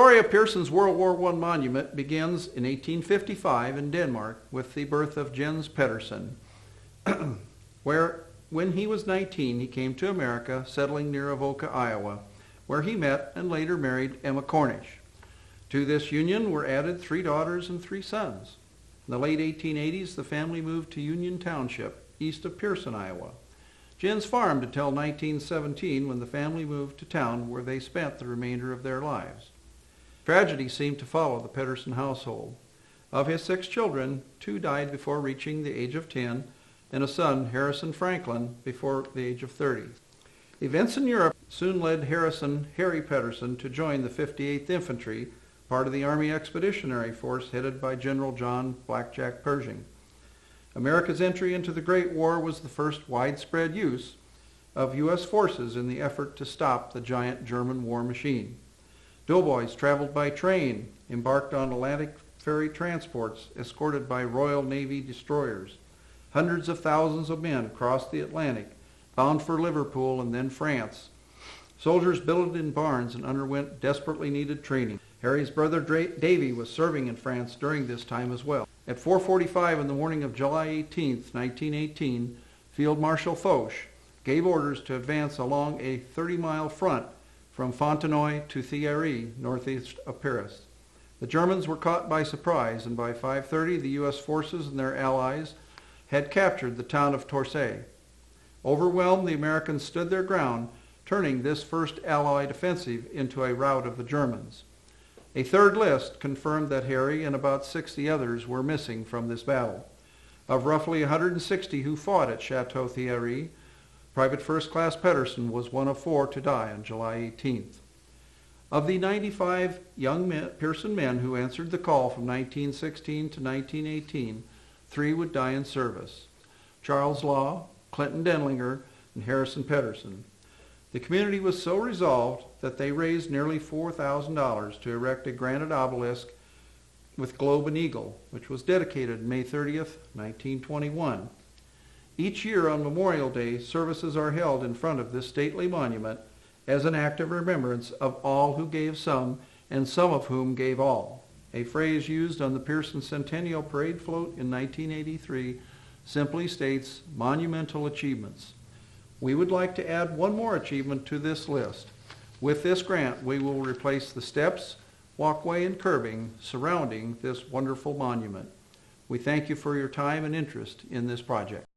story of Pearson's World War I monument begins in 1855 in Denmark with the birth of Jens Pedersen, where when he was 19 he came to America, settling near Avoca, Iowa, where he met and later married Emma Cornish. To this union were added 3 daughters and 3 sons. In the late 1880s, the family moved to Union Township, east of Pearson, Iowa. Jens farmed until 1917 when the family moved to town where they spent the remainder of their lives. Tragedy seemed to follow the Pedersen household. Of his 6 children, 2 died before reaching the age of 10, and a son, Harrison Franklin, before the age of 30. Events in Europe soon led Harry Pedersen to join the 58th Infantry, part of the Army Expeditionary Force headed by General John Blackjack Pershing. America's entry into the Great War was the first widespread use of U.S. forces in the effort to stop the giant German war machine. Doughboys traveled by train, embarked on Atlantic ferry transports escorted by Royal Navy destroyers. Hundreds of thousands of men crossed the Atlantic, bound for Liverpool and then France. Soldiers billeted in barns and underwent desperately needed training. Harry's brother Davy was serving in France during this time as well. At 4:45 in the morning of July 18, 1918, Field Marshal Foch gave orders to advance along a 30-mile front from Fontenoy to Thierry, northeast of Paris. The Germans were caught by surprise, and by 5:30 the U.S. forces and their allies had captured the town of Torcy. Overwhelmed, the Americans stood their ground, turning this first Allied offensive into a rout of the Germans. A third list confirmed that Harry and about 60 others were missing from this battle. Of roughly 160 who fought at Chateau Thierry, Private First Class Pedersen was one of 4 to die on July 18th. Of the 95 young Pearson men who answered the call from 1916 to 1918, 3 would die in service: Charles Law, Clinton Denlinger, and Harrison Pedersen. The community was so resolved that they raised nearly $4,000 to erect a granite obelisk with globe and eagle, which was dedicated May 30th, 1921. Each year on Memorial Day, services are held in front of this stately monument as an act of remembrance of all who gave some, and some of whom gave all. A phrase used on the Pearson Centennial Parade float in 1983 simply states monumental achievements. We would like to add one more achievement to this list. With this grant, we will replace the steps, walkway, and curbing surrounding this wonderful monument. We thank you for your time and interest in this project.